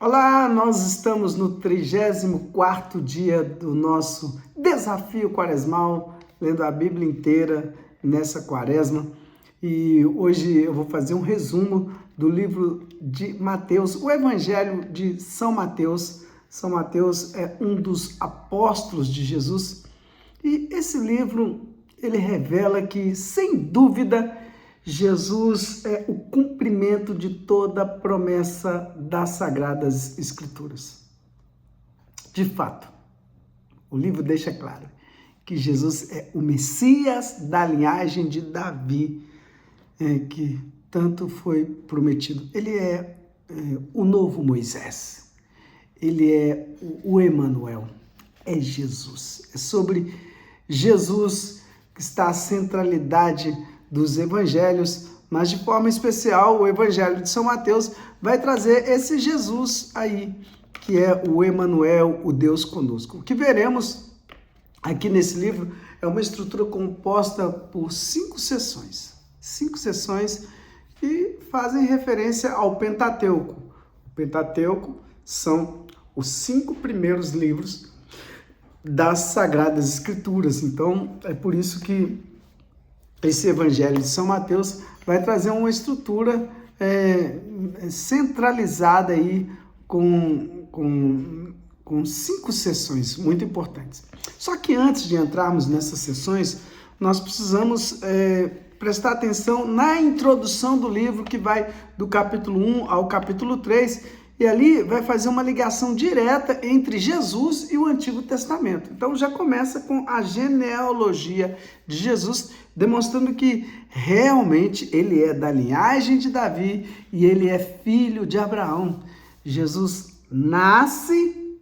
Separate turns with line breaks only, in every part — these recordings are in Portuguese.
Olá, nós estamos no 34º dia do nosso desafio quaresmal, lendo a Bíblia inteira nessa quaresma. E hoje eu vou fazer um resumo do livro de Mateus, o Evangelho de São Mateus. São Mateus é um dos apóstolos de Jesus. E esse livro, ele revela que, sem dúvida, Jesus é o cumprimento de toda a promessa das Sagradas Escrituras. De fato, o livro deixa claro que Jesus é o Messias da linhagem de Davi, que tanto foi prometido. Ele é o novo Moisés, ele é o Emanuel, é Jesus. É sobre Jesus que está a centralidade dos evangelhos, mas de forma especial o evangelho de São Mateus vai trazer esse Jesus aí, que é o Emanuel, o Deus conosco. O que veremos aqui nesse livro é uma estrutura composta por 5 sessões que fazem referência ao Pentateuco. O Pentateuco são os 5 primeiros livros das Sagradas Escrituras. Então, é por isso que esse Evangelho de São Mateus vai trazer uma estrutura centralizada aí com 5 sessões muito importantes. Só que antes de entrarmos nessas sessões, nós precisamos prestar atenção na introdução do livro, que vai do capítulo 1 ao capítulo 3, e ali vai fazer uma ligação direta entre Jesus e o Antigo Testamento. Então já começa com a genealogia de Jesus, demonstrando que realmente ele é da linhagem de Davi e ele é filho de Abraão. Jesus nasce,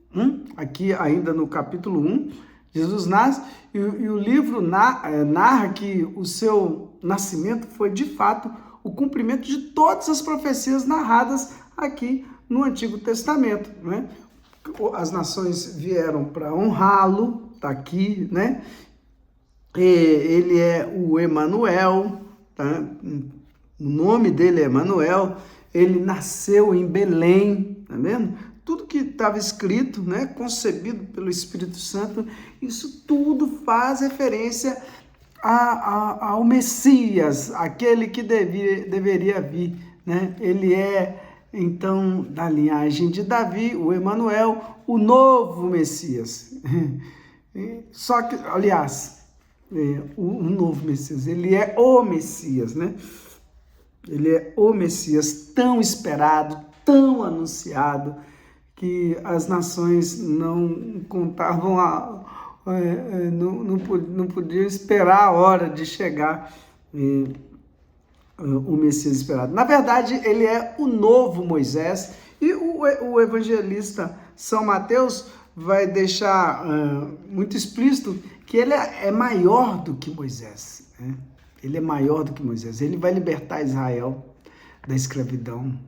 aqui ainda no capítulo 1, Jesus nasce e o livro narra que o seu nascimento foi de fato o cumprimento de todas as profecias narradas aqui no Antigo Testamento, né? As nações vieram para honrá-lo, tá aqui, né? Ele é o Emanuel, tá? O nome dele é Emanuel. Ele nasceu em Belém, tá vendo? Tudo que estava escrito, né? Concebido pelo Espírito Santo, isso tudo faz referência ao Messias, aquele que deveria vir, né? Ele é então da linhagem de Davi, o Emanuel, o novo Messias. Só que, aliás, o novo Messias, ele é o Messias, né? Ele é o Messias tão esperado, tão anunciado, que as nações não contavam, não podiam esperar a hora de chegar o Messias esperado. Na verdade, ele é o novo Moisés, e o evangelista São Mateus vai deixar muito explícito que ele é maior do que Moisés, né? Ele é maior do que Moisés. Ele vai libertar Israel da escravidão.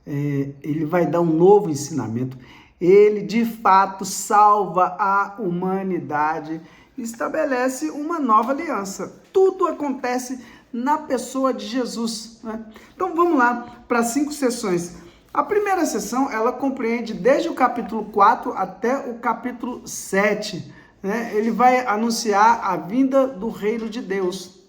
Ele vai dar um novo ensinamento. Ele, de fato, salva a humanidade e estabelece uma nova aliança. Tudo acontece na pessoa de Jesus, né? Então vamos lá para 5 sessões. A primeira sessão, ela compreende desde o capítulo 4 até o capítulo 7, né? Ele vai anunciar a vinda do reino de Deus.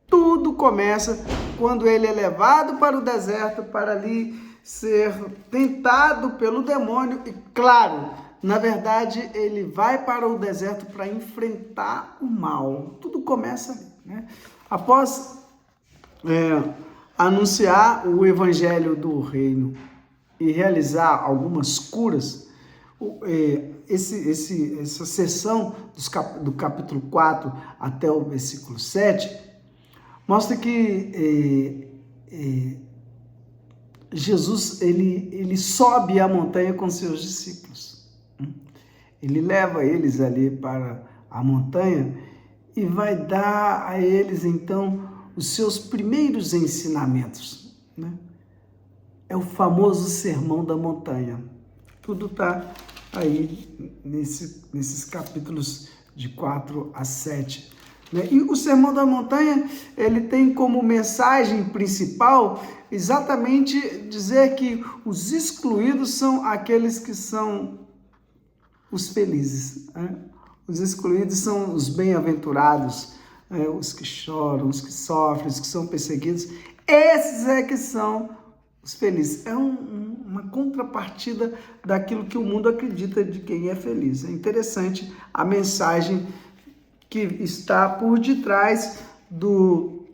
Tudo começa quando ele é levado para o deserto para ali ser tentado pelo demônio e, claro, na verdade, ele vai para o deserto para enfrentar o mal. Tudo começa ali, né? Após anunciar o evangelho do reino e realizar algumas curas, essa sessão do capítulo 4 até o versículo 7 mostra que Jesus ele sobe a montanha com seus discípulos. Ele leva eles ali para a montanha e vai dar a eles então os seus primeiros ensinamentos, né? É o famoso Sermão da Montanha. Tudo está aí nesses capítulos de 4 a 7. né? E o Sermão da Montanha, ele tem como mensagem principal exatamente dizer que os excluídos são aqueles que são os felizes, né? Os excluídos são os bem-aventurados, os que choram, os que sofrem, os que são perseguidos. Esses é que são os felizes. É uma contrapartida daquilo que o mundo acredita de quem é feliz. É interessante a mensagem que está por detrás do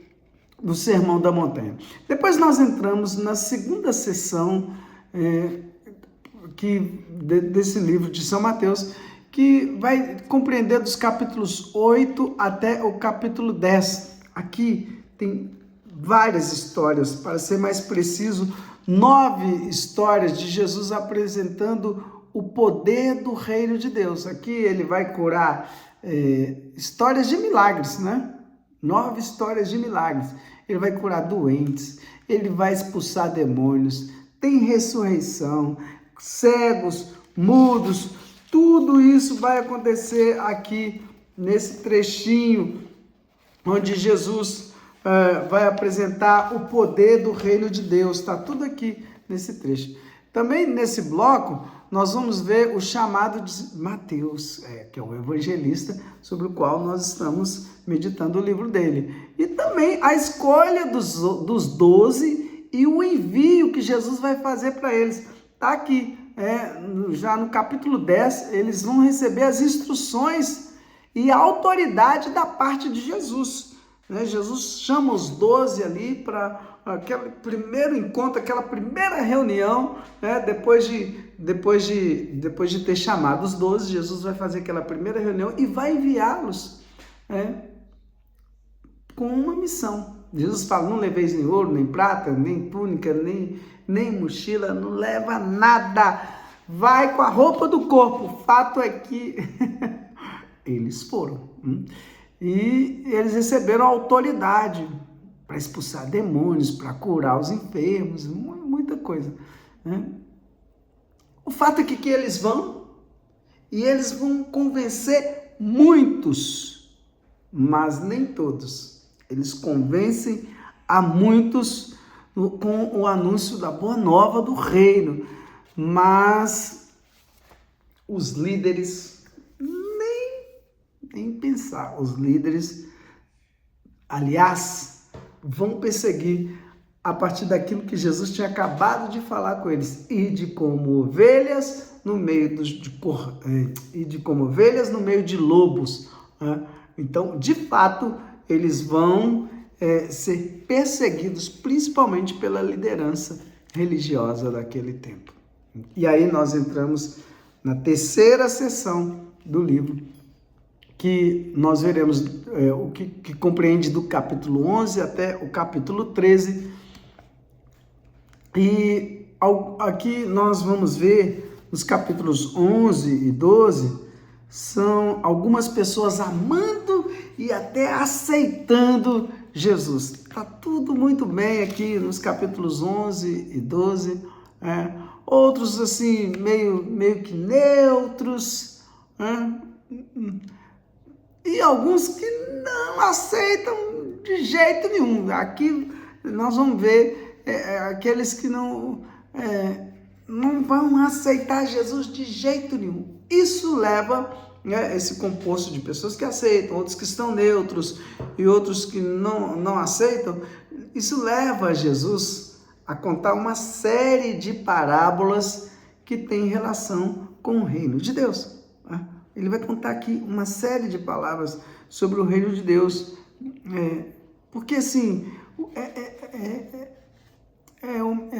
Sermão da Montanha. Depois nós entramos na segunda sessão desse livro de São Mateus, que vai compreender dos capítulos 8 até o capítulo 10. Aqui tem várias histórias, para ser mais preciso, 9 histórias de Jesus apresentando o poder do reino de Deus. Aqui ele vai curar histórias de milagres, né? 9 histórias de milagres. Ele vai curar doentes, ele vai expulsar demônios, tem ressurreição, cegos, mudos, tudo isso vai acontecer aqui nesse trechinho onde Jesus vai apresentar o poder do reino de Deus. Está tudo aqui nesse trecho. Também nesse bloco nós vamos ver o chamado de Mateus, que é o evangelista sobre o qual nós estamos meditando o livro dele. E também a escolha dos 12 e o envio que Jesus vai fazer para eles. Está aqui. Já no capítulo 10, eles vão receber as instruções e a autoridade da parte de Jesus. Jesus chama os 12 ali para aquele primeiro encontro, aquela primeira reunião, depois de ter chamado os 12, Jesus vai fazer aquela primeira reunião e vai enviá-los com uma missão. Jesus fala, não leveis nem ouro, nem prata, nem túnica, nem mochila, não leva nada, vai com a roupa do corpo. O fato é que eles foram, e eles receberam autoridade para expulsar demônios, para curar os enfermos, muita coisa, O fato é que eles vão, e eles vão convencer muitos, mas nem todos. Eles convencem a muitos com o anúncio da boa nova do reino, mas os líderes nem pensar. Os líderes, aliás, vão perseguir a partir daquilo que Jesus tinha acabado de falar com eles. Ide como ovelhas no meio no meio de lobos. Então, de fato, eles vão ser perseguidos, principalmente pela liderança religiosa daquele tempo. E aí nós entramos na terceira sessão do livro, que nós veremos o que compreende do capítulo 11 até o capítulo 13. E aqui nós vamos ver, nos capítulos 11 e 12, são algumas pessoas amando e até aceitando Jesus. Está tudo muito bem aqui nos capítulos 11 e 12. Outros assim, meio que neutros. E alguns que não aceitam de jeito nenhum. Aqui nós vamos ver aqueles que não vão aceitar Jesus de jeito nenhum. Isso leva esse composto de pessoas que aceitam, outros que estão neutros e outros que não aceitam. Isso leva Jesus a contar uma série de parábolas que tem relação com o reino de Deus. Ele vai contar aqui uma série de palavras sobre o reino de Deus, porque assim,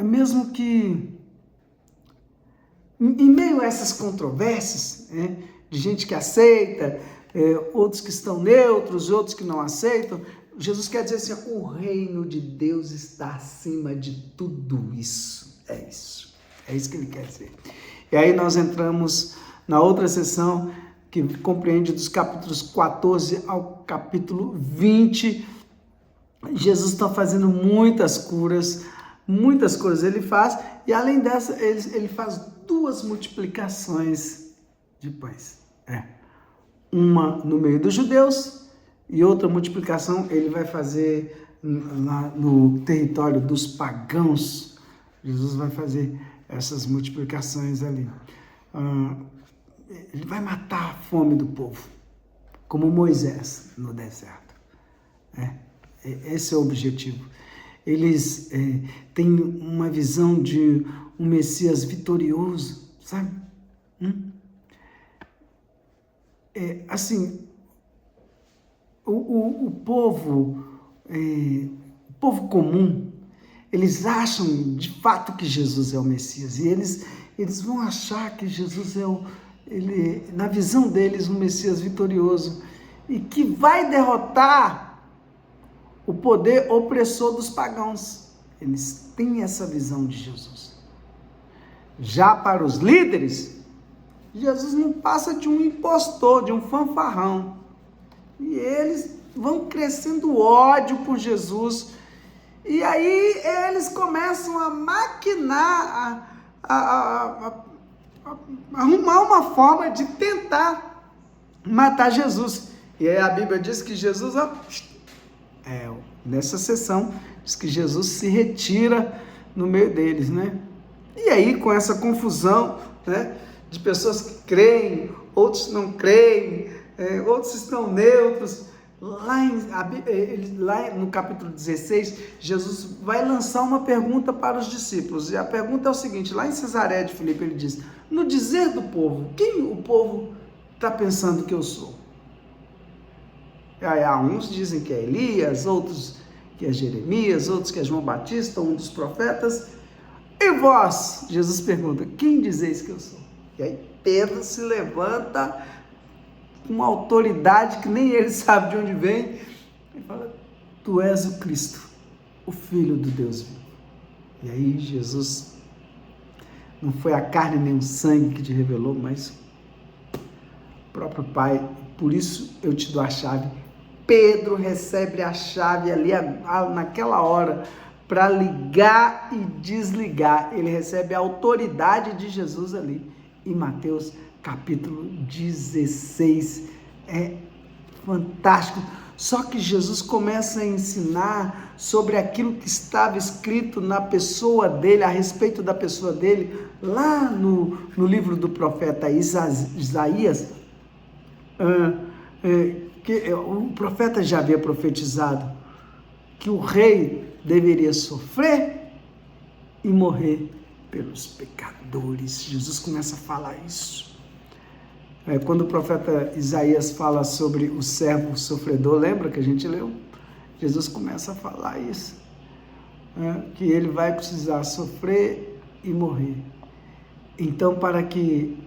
mesmo que em meio a essas controvérsias, de gente que aceita, outros que estão neutros, outros que não aceitam, Jesus quer dizer assim, o reino de Deus está acima de tudo isso. É isso que ele quer dizer. E aí nós entramos na outra sessão, que compreende dos capítulos 14 ao capítulo 20. Jesus está fazendo muitas curas, muitas coisas ele faz, e além dessa, ele faz 2 multiplicações de pães. Uma no meio dos judeus e outra multiplicação ele vai fazer lá no território dos pagãos. Jesus vai fazer essas multiplicações ali. Ele vai matar a fome do povo, como Moisés no deserto. Esse é o objetivo. Eles têm uma visão de um Messias vitorioso, sabe? Assim, o povo comum, eles acham de fato que Jesus é o Messias, e eles vão achar que Jesus é na visão deles, um Messias vitorioso, e que vai derrotar o poder opressor dos pagãos. Eles têm essa visão de Jesus. Já para os líderes, Jesus não passa de um impostor, de um fanfarrão. E eles vão crescendo ódio por Jesus. E aí eles começam a maquinar, a arrumar uma forma de tentar matar Jesus. E aí a Bíblia diz que Jesus, nessa sessão, diz que Jesus se retira no meio deles, né? E aí, com essa confusão, né, de pessoas que creem, outros não creem, outros estão neutros, lá no capítulo 16, Jesus vai lançar uma pergunta para os discípulos, e a pergunta é o seguinte, lá em Cesareia de Filipe ele diz, no dizer do povo, quem o povo está pensando que eu sou? Aí, uns dizem que é Elias, outros que é Jeremias, outros que é João Batista, um dos profetas. E vós, Jesus pergunta, quem dizeis que eu sou? E aí Pedro se levanta com uma autoridade que nem ele sabe de onde vem, e fala, tu és o Cristo, o Filho do Deus vivo. E aí Jesus, não foi a carne nem o sangue que te revelou, mas o próprio Pai. Por isso eu te dou a chave. Pedro recebe a chave ali naquela hora para ligar e desligar. Ele recebe a autoridade de Jesus ali em Mateus capítulo 16. É fantástico. Só que Jesus começa a ensinar sobre aquilo que estava escrito na pessoa dele, a respeito da pessoa dele, lá no livro do profeta Isaías, que o profeta já havia profetizado que o rei deveria sofrer e morrer pelos pecadores. Jesus começa a falar isso. Quando o profeta Isaías fala sobre o servo sofredor, lembra que a gente leu? Jesus começa a falar isso, que ele vai precisar sofrer e morrer. Então, para que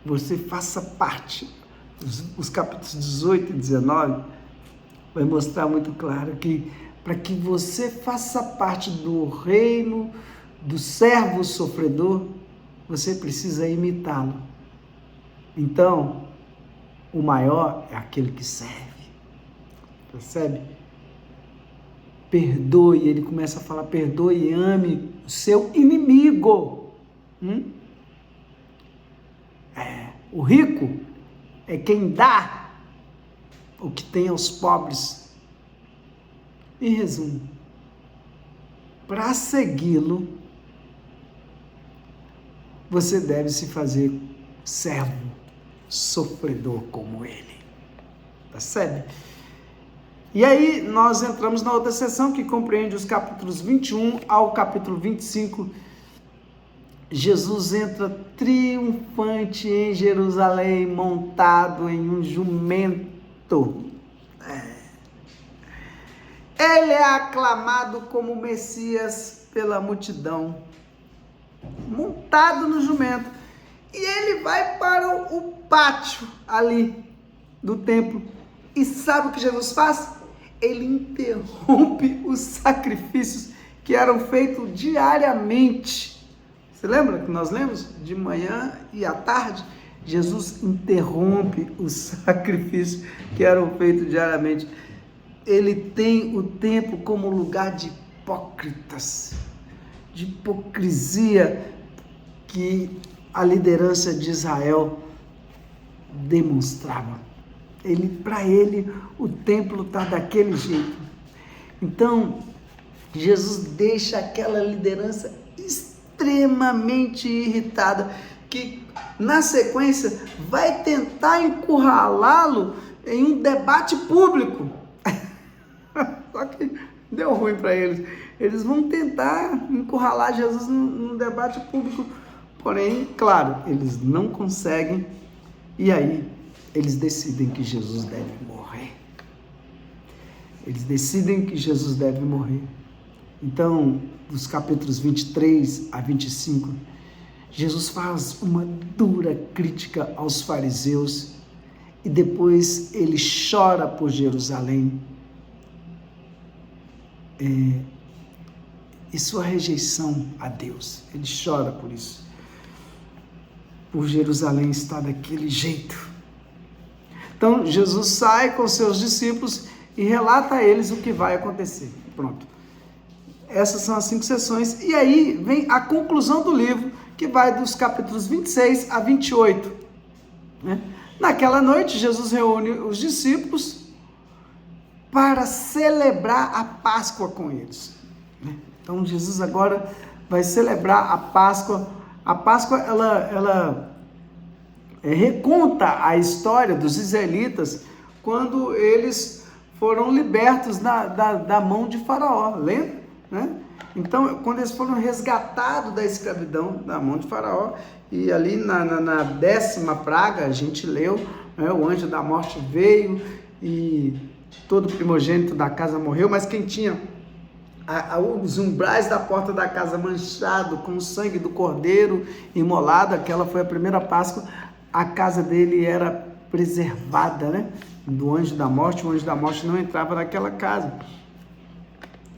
você faça parte, os capítulos 18 e 19 vai mostrar muito claro que para que você faça parte do reino do servo sofredor, você precisa imitá-lo. Então, o maior é aquele que serve. Percebe? Perdoe, ele começa a falar, perdoe e ame o seu inimigo. O rico é quem dá o que tem aos pobres. Em resumo, para segui-lo, você deve se fazer servo, sofredor como ele. Percebe? E aí nós entramos na outra seção que compreende os capítulos 21 ao capítulo 25. Jesus entra triunfante em Jerusalém, montado em um jumento. Ele é aclamado como Messias pela multidão, montado no jumento. E ele vai para o pátio ali do templo. E sabe o que Jesus faz? Ele interrompe os sacrifícios que eram feitos diariamente. Você lembra que nós lemos? De manhã e à tarde, Jesus interrompe os sacrifícios que eram feitos diariamente. Ele tem o templo como lugar de hipócritas, de hipocrisia que a liderança de Israel demonstrava. Para ele, o templo está daquele jeito. Então, Jesus deixa aquela liderança extremamente irritada, que na sequência vai tentar encurralá-lo em um debate público. Só que deu ruim para eles. Eles vão tentar encurralar Jesus num debate público, porém, claro, eles não conseguem. E aí, eles decidem que Jesus deve morrer. Eles decidem que Jesus deve morrer. Então, dos capítulos 23 a 25, Jesus faz uma dura crítica aos fariseus e depois ele chora por Jerusalém. E sua rejeição a Deus. Ele chora por isso. Por Jerusalém estar daquele jeito. Então, Jesus sai com seus discípulos e relata a eles o que vai acontecer. Pronto. Essas são as 5 sessões. E aí vem a conclusão do livro, que vai dos capítulos 26 a 28. Naquela noite, Jesus reúne os discípulos para celebrar a Páscoa com eles. Então, Jesus agora vai celebrar a Páscoa. A Páscoa, ela reconta a história dos israelitas quando eles foram libertos da mão de Faraó, lembra? Então, quando eles foram resgatados da escravidão, da mão de Faraó, e ali na 10ª praga, a gente leu, o anjo da morte veio e todo primogênito da casa morreu, mas quem tinha os umbrais da porta da casa manchado com o sangue do cordeiro imolado, aquela foi a primeira Páscoa, a casa dele era preservada, do anjo da morte. O anjo da morte não entrava naquela casa.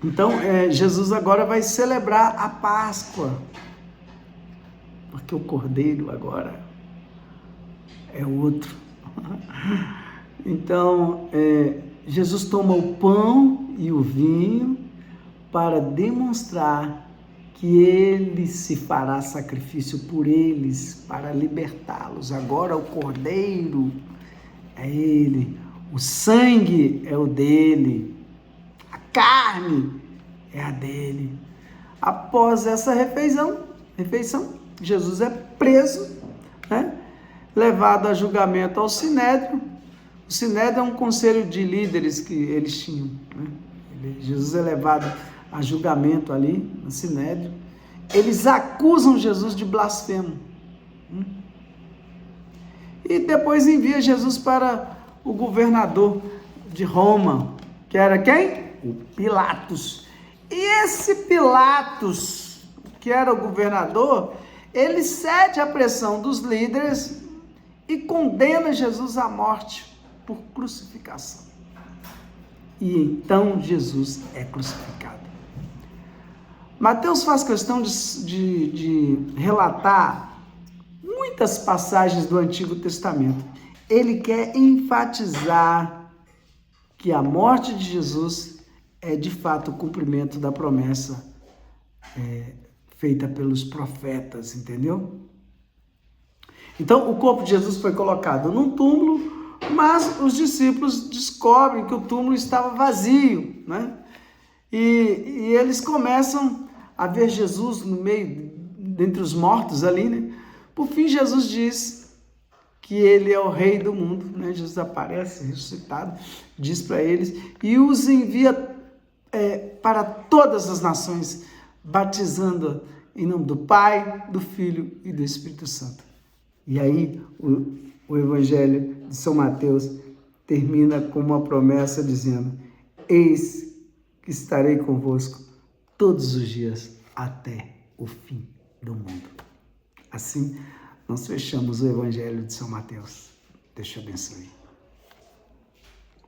Então, Jesus agora vai celebrar a Páscoa, porque o cordeiro agora é outro. Então, Jesus toma o pão e o vinho para demonstrar que ele se fará sacrifício por eles, para libertá-los. Agora o cordeiro é ele, o sangue é o dele, a carne é a dele. Após essa refeição, Jesus é preso, levado a julgamento ao Sinédrio. O Sinédrio é um conselho de líderes que eles tinham. Jesus é levado a julgamento ali no Sinédrio. Eles acusam Jesus de blasfemo. E depois envia Jesus para o governador de Roma, que era quem? O Pilatos. E esse Pilatos, que era o governador, ele cede à pressão dos líderes e condena Jesus à morte por crucificação. E então Jesus é crucificado. Mateus faz questão de relatar muitas passagens do Antigo Testamento. Ele quer enfatizar que a morte de Jesus é de fato o cumprimento da promessa feita pelos profetas, entendeu? Então, o corpo de Jesus foi colocado num túmulo, mas os discípulos descobrem que o túmulo estava vazio, E eles começam a ver Jesus no meio, dentre os mortos ali, Por fim, Jesus diz que ele é o rei do mundo, Jesus aparece ressuscitado, diz para eles, e os envia para todas as nações, batizando em nome do Pai, do Filho e do Espírito Santo. E aí, o Evangelho de São Mateus termina com uma promessa dizendo: eis que estarei convosco todos os dias até o fim do mundo. Assim, nós fechamos o Evangelho de São Mateus. Deus te abençoe.